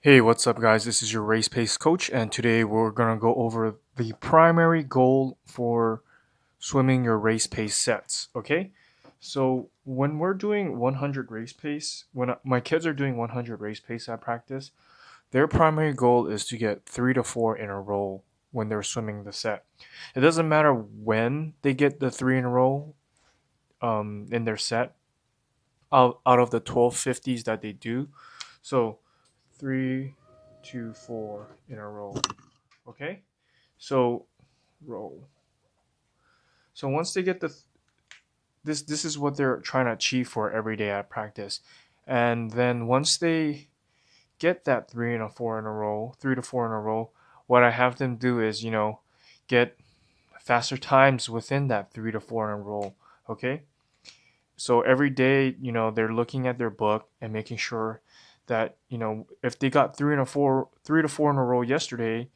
Hey, what's up, guys? This is your RacePace coach, and today we're gonna go over the primary goal for swimming your race pace sets. Okay, so when we're doing 100 race pace, when my kids are doing 100 race pace at practice, their primary goal is to get 3 to 4 in a row when they're swimming the set. It doesn't matter when they get the three in a row in their set out of the 1250s that they do. So 3 to 4 in a row. Okay, so roll. So once they get this is what they're trying to achieve for every day at practice, and then once they get that 3 to 4 in a row, 3 to 4 in a row, what I have them do is get faster times within that 3 to 4 in a row. Okay, so every day they're looking at their book and making sure that if they got 3 to 4 in a row yesterday,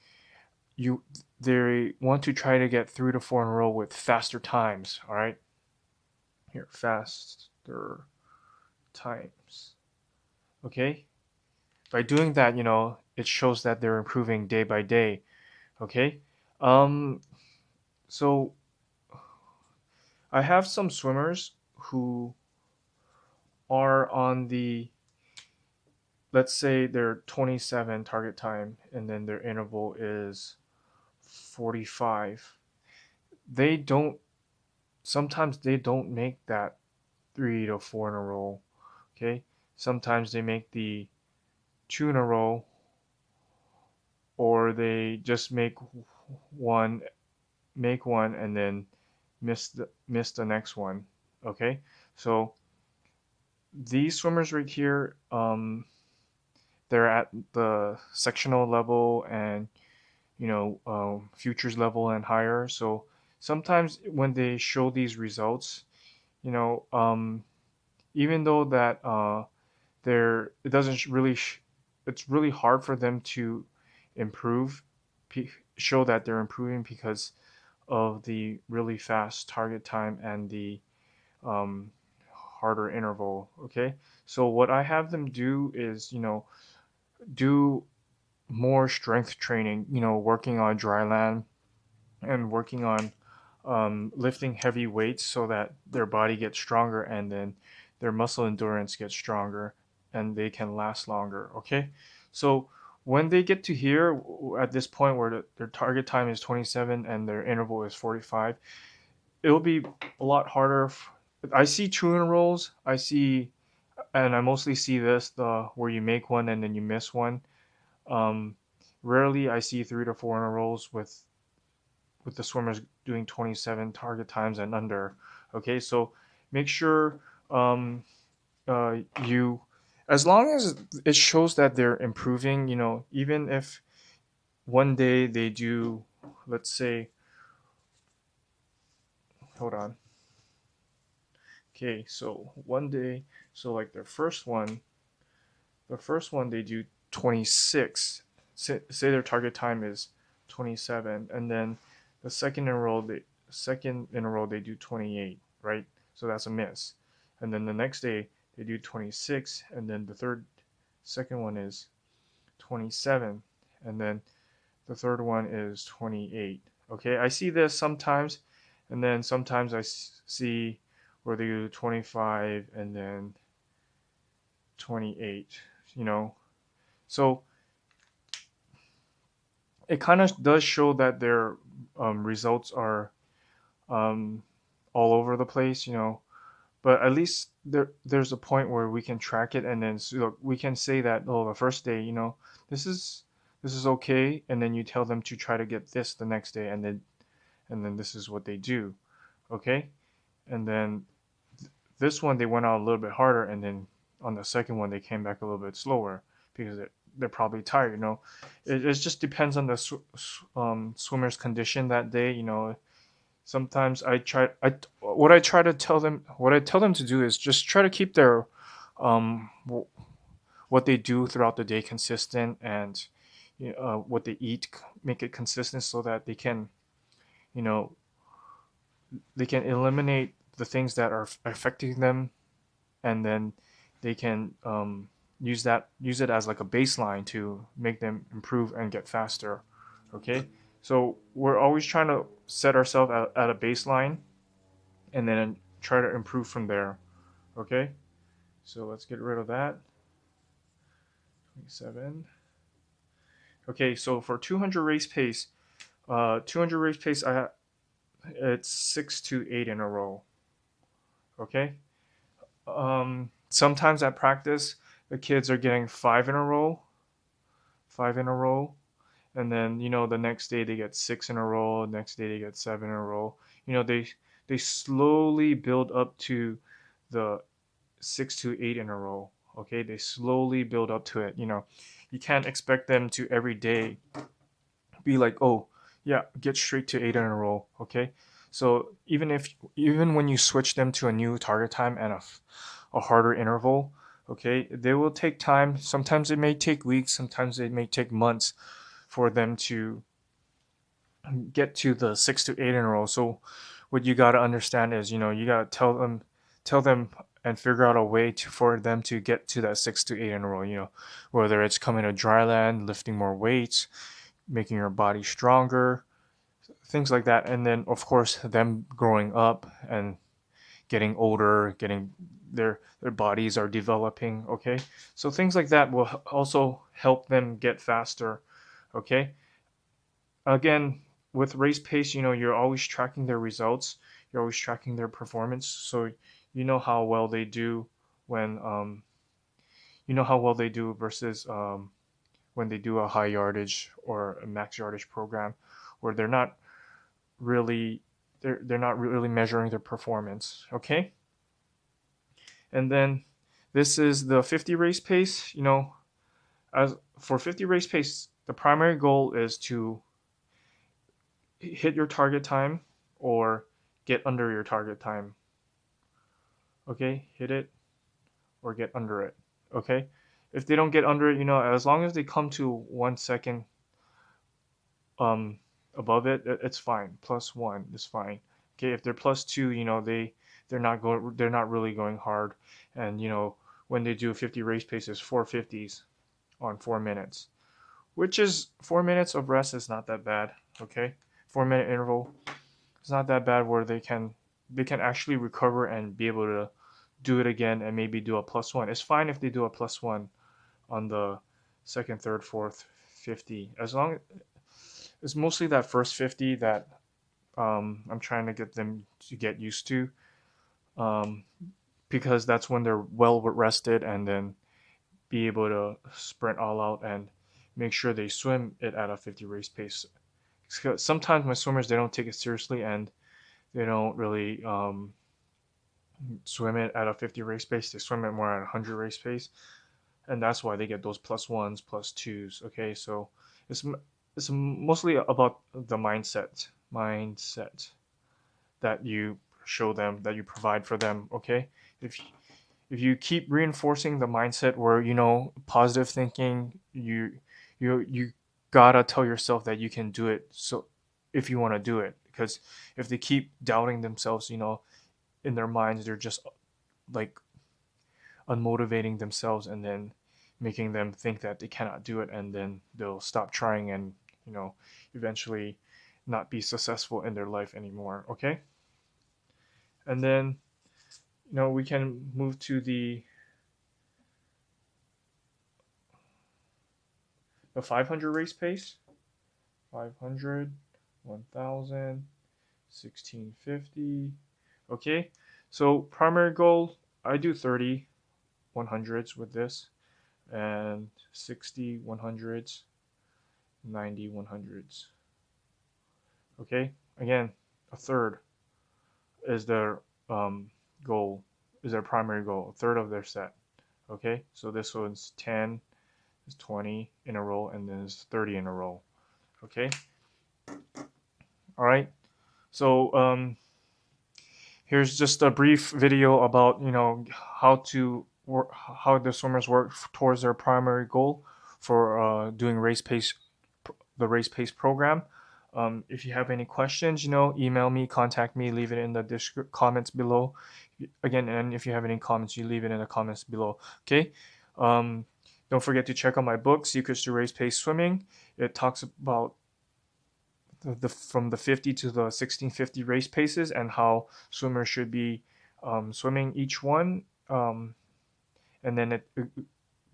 you they want to try to get 3 to 4 in a row with faster times. All right, here, faster times. Okay, by doing that, it shows that they're improving day by day. Okay, um, so I have some swimmers who are on the, let's say they're 27 target time and then their interval is 45. They don't Sometimes they don't make that 3 to 4 in a row. Okay, sometimes they make the two in a row, or they just one, make one, and then miss the next one. Okay, so these swimmers right here, they're at the sectional level and futures level and higher. So sometimes when they show these results, you know, um, even though that they're it doesn't really it's really hard for them to improve, show that they're improving because of the really fast target time and the um, harder interval. Okay, so what I have them do is do more strength training, working on dry land and working on lifting heavy weights so that their body gets stronger and then their muscle endurance gets stronger and they can last longer. Okay, so when they get to here at this point where their target time is 27 and their interval is 45, it'll be a lot harder. I see two in rolls. And I mostly see this the where you make one and then you miss one. Um, Rarely I see 3 to 4 in a rows with the swimmers doing 27 target times and under. Okay, so make sure um, you, as long as it shows that they're improving, even if one day they do, let's say, hold on. Okay, so one day, so like the first one they do 26. Say their target time is 27, and then the second in a row they do 28, right? So that's a miss. And then the next day they do 26, and then the second one is 27, and then the third one is 28. Okay, I see this sometimes, and then sometimes I see where they do 25 and then 28. You know, so it kind of does show that their results are um, all over the place, but at least there's a point where we can track it, and then we can say that, oh, the first day, this is this is okay, and then you tell them to try to get this the next day, and then this is what they do. Okay, and then this one they went out a little bit harder, and then on the second one they came back a little bit slower because they're probably tired. It just depends on the swimmer's condition that day. Sometimes what I tell them to do is just try to keep their um what they do throughout the day consistent, and what they eat, make it consistent so that you know they can eliminate the things that are affecting them, and then they can use it as like a baseline to make them improve and get faster. Okay, so we're always trying to set ourselves at a baseline and then try to improve from there. Okay, so let's get rid of that. 27. Okay, so for 200 race pace, 200 race pace, it's 6 to 8 in a row. Okay. Sometimes at practice, the kids are getting 5 in a row, 5 in a row, and then the next day they get 6 in a row. Next day they get 7 in a row. They slowly build up to the 6 to 8 in a row. Okay, they slowly build up to it. You can't expect them to every day be like, oh yeah, get straight to 8 in a row. Okay, so even when you switch them to a new target time and a harder interval, okay, they will take time. Sometimes it may take weeks, sometimes it may take months for them to get to the 6 to 8 in a row. So what you got to understand is, you got to tell them and figure out a way for them to get to that 6 to 8 in a row. Whether it's coming to dry land, lifting more weights, making your body stronger, things like that. And then of course them growing up and getting older, getting their bodies are developing. Okay, so things like that will also help them get faster. Okay, again, with race pace, you're always tracking their results, you're always tracking their performance, so you know how well they do when versus when they do a high yardage or a max yardage program where really they're not really measuring their performance. Okay, and then this is the 50 race pace. As for 50 race pace, the primary goal is to hit your target time or get under your target time. Okay, hit it or get under it. Okay, if they don't get under it, as long as they come to 1 second um above it, it's fine. +1 is fine. Okay, if they're +2, they're not really going hard. And when they do 50 race paces, 450s on 4 minutes, which is 4 minutes of rest is not that bad. Okay, 4 minute interval, it's not that bad where they can actually recover and be able to do it again and maybe do a +1. It's fine if they do a +1 on the second, third, fourth 50. As long it's mostly that first 50 that I'm trying to get them to get used to, um, because that's when they're well rested and then be able to sprint all out and make sure they swim it at a 50 race pace. Sometimes my swimmers, they don't take it seriously and they don't really swim it at a 50 race pace. They swim it more at a 100 race pace, and that's why they get those +1s, +2s. Okay, so it's mostly about the mindset that you show them, that you provide for them. Okay, if if you keep reinforcing the mindset where positive thinking, you gotta tell yourself that you can do it. So if you want to do it, because if they keep doubting themselves, in their minds, they're just like unmotivating themselves and then making them think that they cannot do it, and then they'll stop trying and eventually not be successful in their life anymore. Okay, and then we can move to the 500 race pace. 500, 1000, 1650. Okay, so primary goal, I do 30 100s with this, and 60 100s, 90 100s. Okay, again, a third is their goal, is their primary goal, a third of their set. Okay, so this one's 10, is 20 in a row, and then it's 30 in a row. Okay, all right, so here's just a brief video about how the swimmers work towards their primary goal for doing the race pace program. If you have any questions, email me, contact me, leave it in the comments below. Again, and if you have any comments, you leave it in the comments below. Okay. Um, don't forget to check out my book, Secrets to Race Pace Swimming. It talks about from the 50 to the 1650 race paces and how swimmers should be swimming each one. And then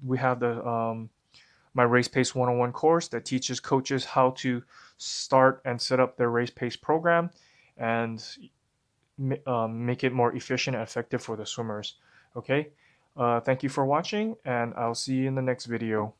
we have the my Race Pace 101 course that teaches coaches how to start and set up their Race Pace program and make it more efficient and effective for the swimmers. Okay, thank you for watching, and I'll see you in the next video.